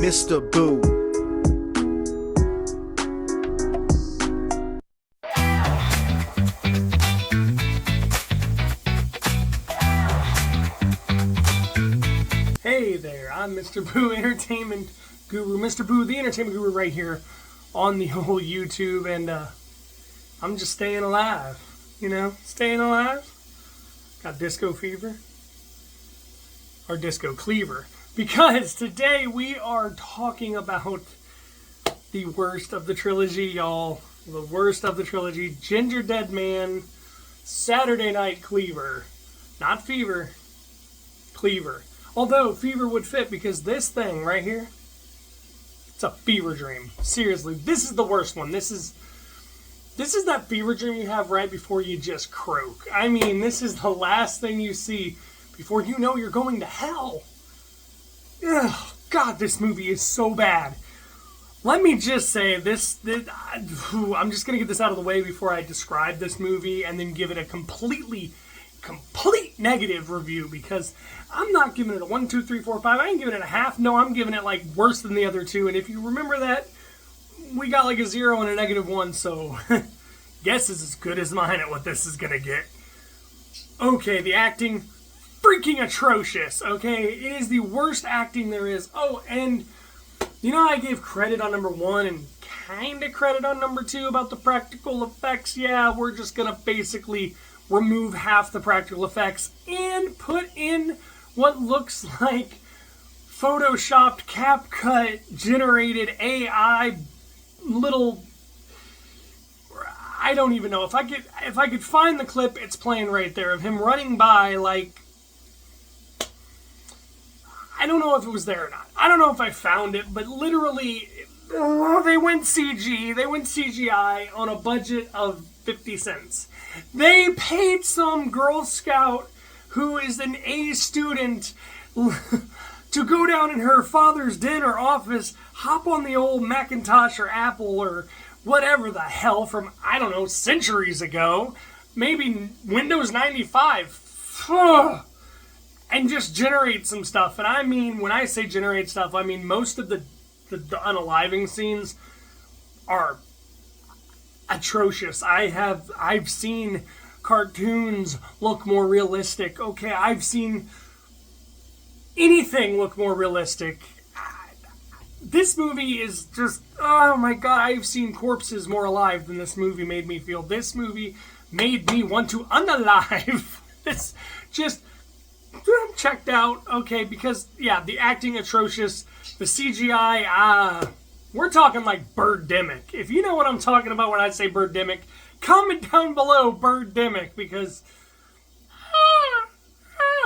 Mr. Boo. Hey there, I'm Mr. Boo, Entertainment Guru. Mr. Boo, the Entertainment Guru right here on the whole YouTube, and I'm just staying alive, staying alive. Got disco fever, or disco cleaver, because today we are talking about the worst of the trilogy, y'all. The worst of the trilogy, Gingerdead Man, Saturday Night Cleaver. Not fever, cleaver. Although fever would fit because this thing right here, it's a fever dream. Seriously, this is the worst one. This is that fever dream you have right before you just croak. I mean, this is the last thing you see before you know you're going to hell. Ugh, God, this movie is so bad. Let me just say this I'm just going to get this out of the way before I describe this movie and then give it a complete negative review, because I'm not giving it a 1, 2, 3, 4, 5. I ain't giving it a half. No, I'm giving it like worse than the other two. And if you remember that, we got like a 0 and a -1. So guess is as good as mine at what this is gonna get. Okay, the acting, freaking atrocious. Okay, it is the worst acting there is. Oh, and I gave credit on number 1 and kind of credit on number 2 about the practical effects. Yeah, we're just gonna basically remove half the practical effects and put in what looks like photoshopped, CapCut generated AI little, I don't even know. If I could find the clip, it's playing right there, of him running by, like, I don't know if it was there or not. I don't know if I found it, but literally they went CGI on a budget of 50 cents. They paid some Girl Scout who is an A student to go down in her father's den or office, hop on the old Macintosh or Apple or whatever the hell from, I don't know, centuries ago, maybe Windows 95, and just generate some stuff. And I mean, when I say generate stuff, I mean most of the unaliving scenes are atrocious. I've seen cartoons look more realistic. Okay, I've seen anything look more realistic. This movie is just, oh my God, I've seen corpses more alive than this movie made me feel. This movie made me want to unalive. This just, I'm checked out. Okay, because, yeah, the acting atrocious, the CGI, we're talking like Birdemic. If you know what I'm talking about when I say Birdemic, comment down below Birdemic, because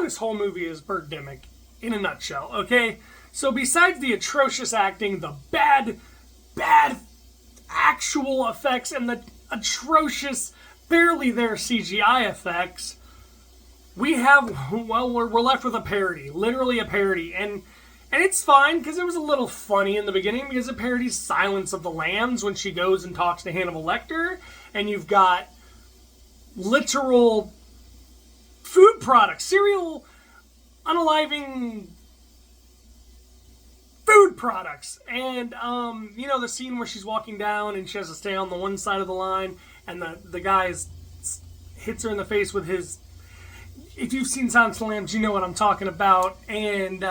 this whole movie is Birdemic in a nutshell, okay? So besides the atrocious acting, the bad actual effects, and the atrocious, barely there CGI effects, we have, well, we're left with a parody. Literally a parody. And it's fine, because it was a little funny in the beginning, because it parodies Silence of the Lambs when she goes and talks to Hannibal Lecter, and you've got literal food products, cereal, unaliving food products, and the scene where she's walking down and she has to stay on the one side of the line, and the guy hits her in the face with his, if you've seen Silence of the Lambs, you know what I'm talking about, and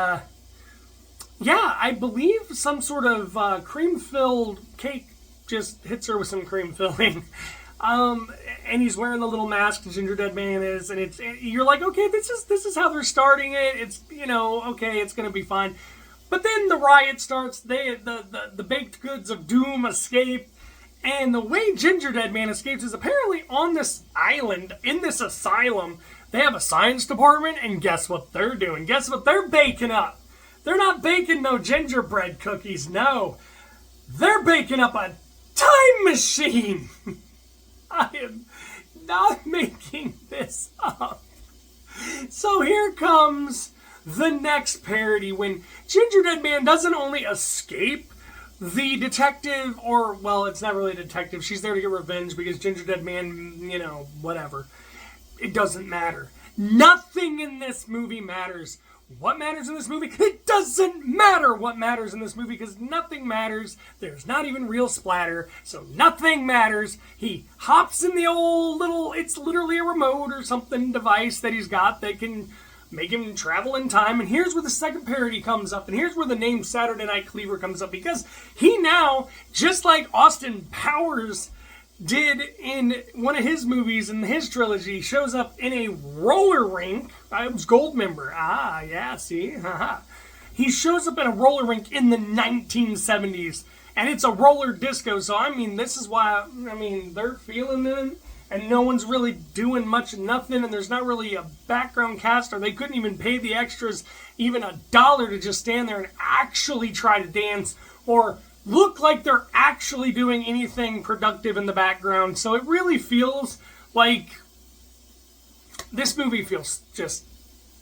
yeah, I believe some sort of cream-filled cake just hits her with some cream filling. And he's wearing the little mask Gingerdead Man is, and you're like, okay, this is how they're starting it. It's, okay, it's gonna be fine. But then the riot starts. The baked goods of doom escape, and the way Gingerdead Man escapes is apparently on this island, in this asylum, they have a science department, and guess what they're doing? Guess what they're baking up? They're not baking no gingerbread cookies, no. They're baking up a time machine. I am not making this up. So here comes the next parody, when Gingerdead Man doesn't only escape the detective, or, well, it's not really a detective. She's there to get revenge because Gingerdead Man, whatever. It doesn't matter. Nothing in this movie matters. What matters in this movie? It doesn't matter what matters in this movie because nothing matters. There's not even real splatter, so nothing matters. He hops in the old little, it's literally a remote or something device that he's got that can make him travel in time. And here's where the second parody comes up, and here's where the name Saturday Night Cleaver comes up, because he now, just like Austin Powers did in one of his movies in his trilogy, shows up in a roller rink. I was Goldmember. Ah, yeah, see? He shows up in a roller rink in the 1970s, and it's a roller disco, so I mean, this is why, I mean, they're feeling it, and no one's really doing much of nothing, and there's not really a background cast, or they couldn't even pay the extras even $1 to just stand there and actually try to dance, or look like they're actually doing anything productive in the background. So it really feels like this movie feels just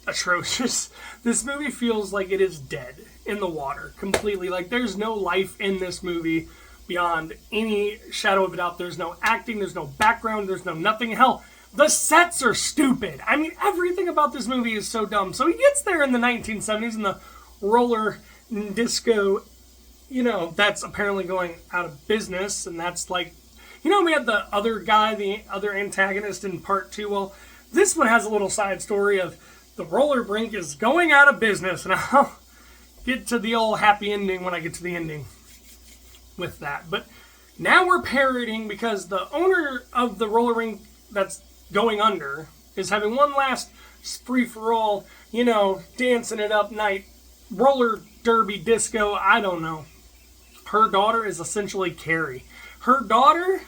atrocious. This movie feels like it is dead in the water completely. Like there's no life in this movie beyond any shadow of a doubt. There's no acting, there's no background, there's no nothing. Hell, the sets are stupid. I mean, everything about this movie is so dumb. So he gets there in the 1970s in the roller disco, you know, that's apparently going out of business, and that's like, you know, we had the other guy, the other antagonist in part 2. Well, this one has a little side story of the roller rink is going out of business, and I'll get to the old happy ending when I get to the ending with that. But now we're parodying because the owner of the roller rink that's going under is having one last free-for-all, you know, dancing it up night, roller derby disco, I don't know. Her daughter is essentially Carrie. Her daughter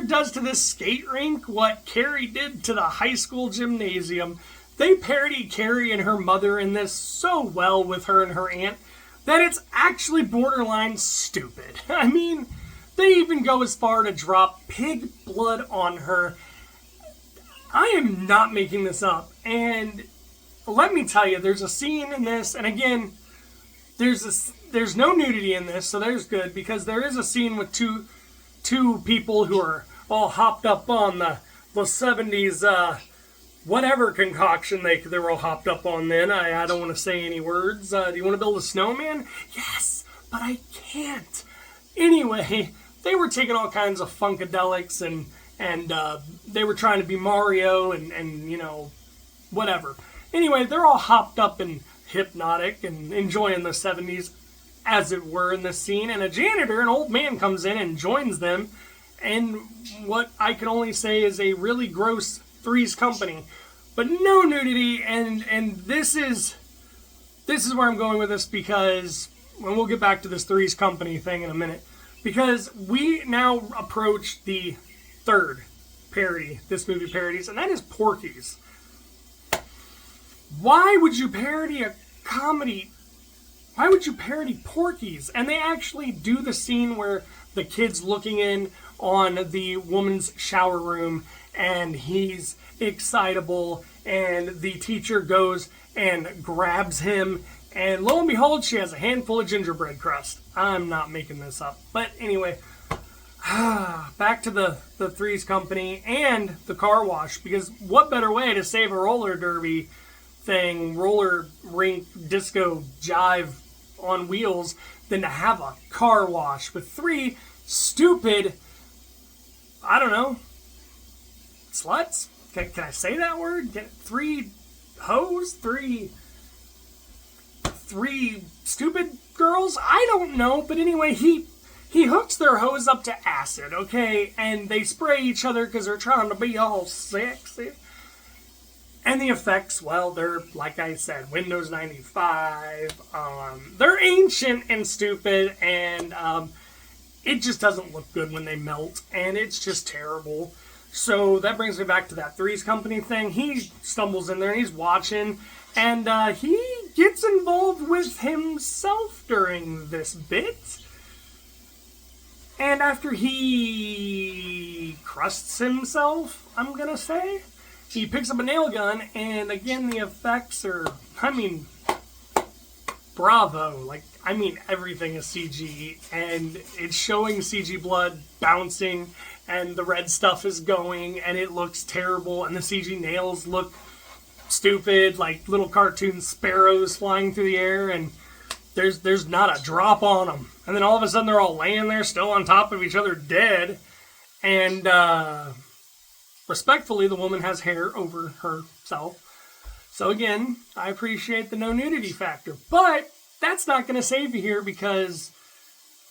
does to this skate rink what Carrie did to the high school gymnasium. They parody Carrie and her mother in this so well with her and her aunt that it's actually borderline stupid. I mean, they even go as far to drop pig blood on her. I am not making this up. And let me tell you, there's a scene in this, and again, there's no nudity in this, so there's good, because there is a scene with two people who are all hopped up on the 70s, whatever concoction they were all hopped up on then. I don't want to say any words. Do you want to build a snowman? Yes, but I can't. Anyway, they were taking all kinds of funkadelics, and they were trying to be Mario and you know, whatever. Anyway, they're all hopped up and hypnotic and enjoying the 70s, as it were, in this scene. And a janitor, an old man, comes in and joins them. And what I can only say is a really gross Three's Company. But no nudity, and this is where I'm going with this, because, and we'll get back to this Three's Company thing in a minute, because we now approach the third parody this movie parodies, and that is Porky's. Why would you parody a comedy? Why would you parody Porky's? And they actually do the scene where the kid's looking in on the woman's shower room and he's excitable and the teacher goes and grabs him and lo and behold, she has a handful of gingerbread crust. I'm not making this up. But anyway, back to the Three's Company and the car wash, because what better way to save a roller derby thing, roller rink, disco, jive on wheels, than to have a car wash with three stupid, I don't know, sluts? Can I say that word? Three hoes? Three stupid girls? I don't know, but anyway, he hooks their hose up to acid, okay? And they spray each other because they're trying to be all sexy. And the effects, well, they're, like I said, Windows 95. They're ancient and stupid, and it just doesn't look good when they melt, and it's just terrible. So that brings me back to that Three's Company thing. He stumbles in there, and he's watching, and he gets involved with himself during this bit. And after he crusts himself, I'm going to say, he picks up a nail gun, and again, the effects are, I mean, bravo. Like, I mean, everything is CG, and it's showing CG blood bouncing, and the red stuff is going, and it looks terrible, and the CG nails look stupid, like little cartoon sparrows flying through the air, and there's not a drop on them. And then all of a sudden they're all laying there still on top of each other dead. And respectfully, the woman has hair over herself. So again, I appreciate the no nudity factor. But that's not going to save you here, because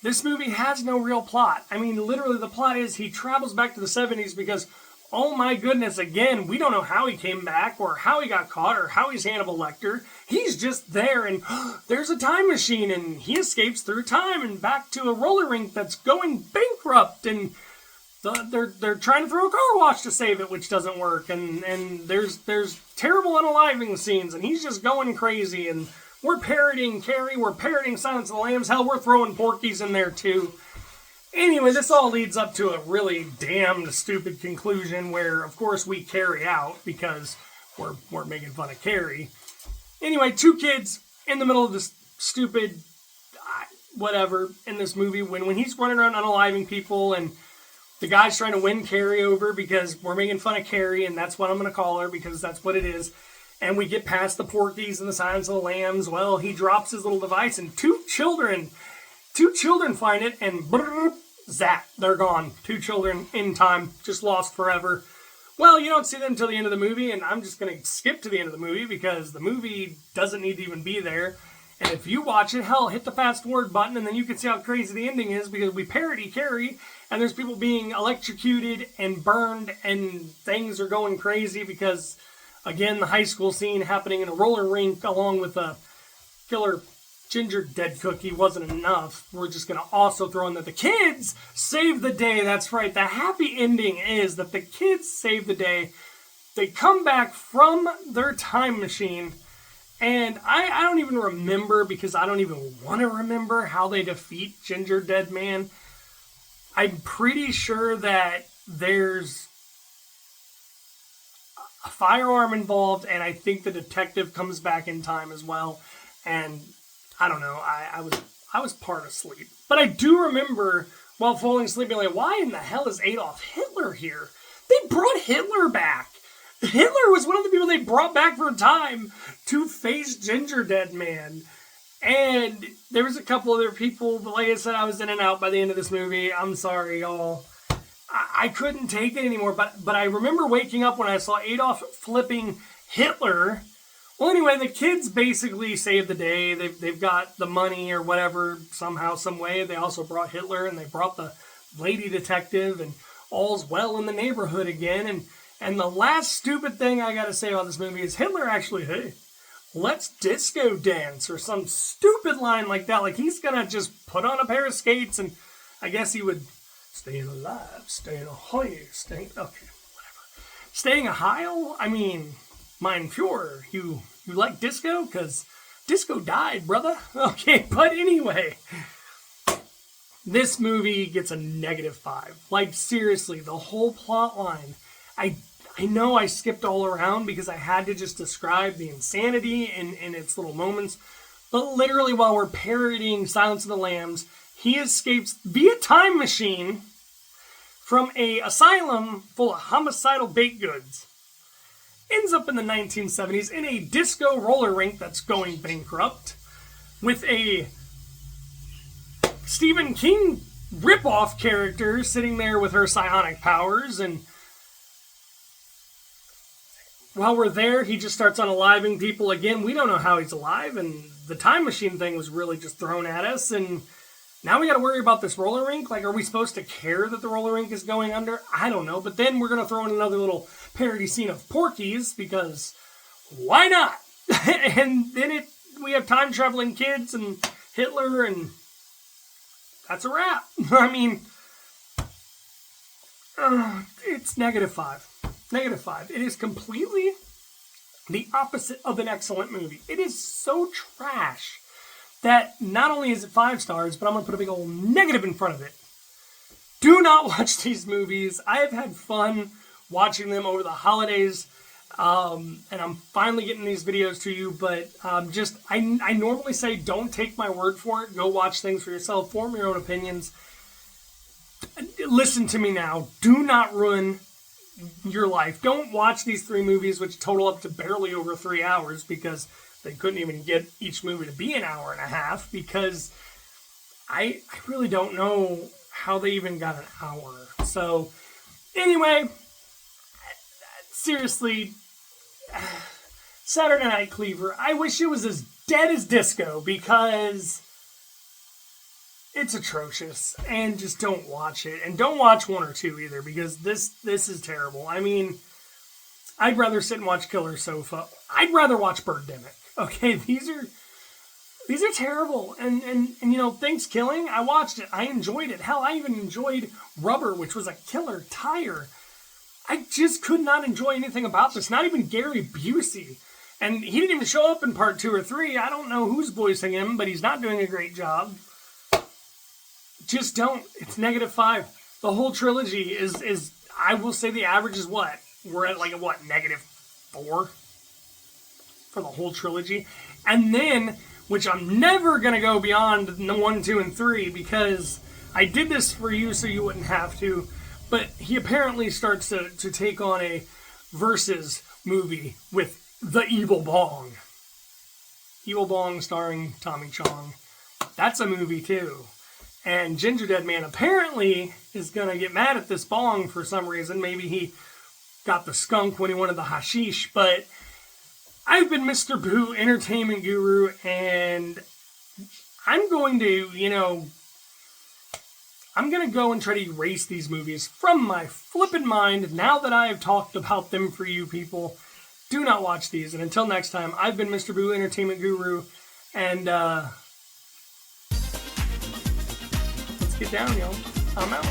this movie has no real plot. I mean, literally the plot is he travels back to the 70s because, oh my goodness, again, we don't know how he came back or how he got caught or how he's Hannibal Lecter. He's just there, and there's a time machine, and he escapes through time and back to a roller rink that's going bankrupt, and they're trying to throw a car wash to save it, which doesn't work, and there's terrible unaliving scenes, and he's just going crazy, and we're parodying Carrie, we're parodying Silence of the Lambs, hell, we're throwing Porky's in there too. Anyway, this all leads up to a really damned stupid conclusion where, of course, we carry out because we're making fun of Carrie. Anyway, 2 kids in the middle of this stupid whatever in this movie when he's running around unaliving people, and the guy's trying to win Carrie over because we're making fun of Carrie, and that's what I'm going to call her because that's what it is. And we get past the Porkies and the Silence of the Lambs. Well, he drops his little device, and two children find it, and brrr, zap, they're gone. 2 children in time, just lost forever. Well, you don't see them until the end of the movie, and I'm just going to skip to the end of the movie because the movie doesn't need to even be there. And if you watch it, hell, hit the fast forward button, and then you can see how crazy the ending is because we parody Carrie, and there's people being electrocuted and burned, and things are going crazy because, again, the high school scene happening in a roller rink along with a killer Gingerdead cookie wasn't enough. We're just going to also throw in that the kids save the day. That's right. The happy ending is that the kids save the day. They come back from their time machine, and I don't even remember because I don't even want to remember how they defeat Gingerdead Man. I'm pretty sure that there's a firearm involved, and I think the detective comes back in time as well. And I don't know, I was part asleep. But I do remember while falling asleep being like, why in the hell is Adolf Hitler here? They brought Hitler back. Hitler was one of the people they brought back for a time to face Gingerdead Man. And there was a couple other people, but like I said, I was in and out by the end of this movie. I'm sorry, y'all. I couldn't take it anymore, but I remember waking up when I saw Adolf flipping Hitler. Well, anyway, the kids basically saved the day. They've got the money or whatever, somehow, some way. They also brought Hitler, and they brought the lady detective, and all's well in the neighborhood again. And the last stupid thing I gotta say about this movie is Hitler actually, hey, let's disco dance, or some stupid line like that. Like, he's gonna just put on a pair of skates, and I guess he would staying alive, staying ahoy, staying, okay, whatever. Staying a Heil? I mean, mein Führer, you like disco? Because disco died, brother. Okay, but anyway, this movie gets a -5. Like, seriously, the whole plot line, I know I skipped all around because I had to just describe the insanity in its little moments, but literally while we're parodying Silence of the Lambs, he escapes via time machine from a asylum full of homicidal baked goods. Ends up in the 1970s in a disco roller rink that's going bankrupt with a Stephen King ripoff character sitting there with her psionic powers, and while we're there, he just starts unaliving people again. We don't know how he's alive, and the time machine thing was really just thrown at us, and now we got to worry about this roller rink. Like, are we supposed to care that the roller rink is going under? I don't know. But then we're going to throw in another little parody scene of Porky's, because why not? And then we have time-traveling kids and Hitler, and that's a wrap. I mean, it's -5. -5. It is completely the opposite of an excellent movie. It is so trash that not only is it 5 stars, but I'm going to put a big old negative in front of it. Do not watch these movies. I have had fun watching them over the holidays, and I'm finally getting these videos to you, but I normally say don't take my word for it. Go watch things for yourself. Form your own opinions. Listen to me now. Do not ruin your life. Don't watch these 3 movies, which total up to barely over 3 hours, because they couldn't even get each movie to be an hour and a half, because I really don't know how they even got an hour. So, anyway, seriously, Saturday Night Cleaver, I wish it was as dead as disco, because it's atrocious, and just don't watch it. And don't watch 1 or 2 either, because this is terrible. I mean, I'd rather sit and watch Killer Sofa. I'd rather watch Birdemic. Okay, these are terrible. And you know, Thanksgiving, I watched it. I enjoyed it. Hell, I even enjoyed Rubber, which was a killer tire. I just could not enjoy anything about this. Not even Gary Busey. And he didn't even show up in part 2 or 3. I don't know who's voicing him, but he's not doing a great job. Just don't. It's -5. The whole trilogy is I will say the average is what? We're at like a what? -4 for the whole trilogy. And then, which I'm never going to go beyond the 1, 2, and 3, because I did this for you so you wouldn't have to, but he apparently starts to take on a versus movie with The Evil Bong. Evil Bong starring Tommy Chong. That's a movie too. And Gingerdead Man apparently is going to get mad at this bong for some reason. Maybe he got the skunk when he wanted the hashish. But I've been Mr. Boo, Entertainment Guru, and I'm going to, I'm going to go and try to erase these movies from my flippin' mind now that I have talked about them for you people. Do not watch these. And until next time, I've been Mr. Boo, Entertainment Guru, and let's get down, y'all. I'm out.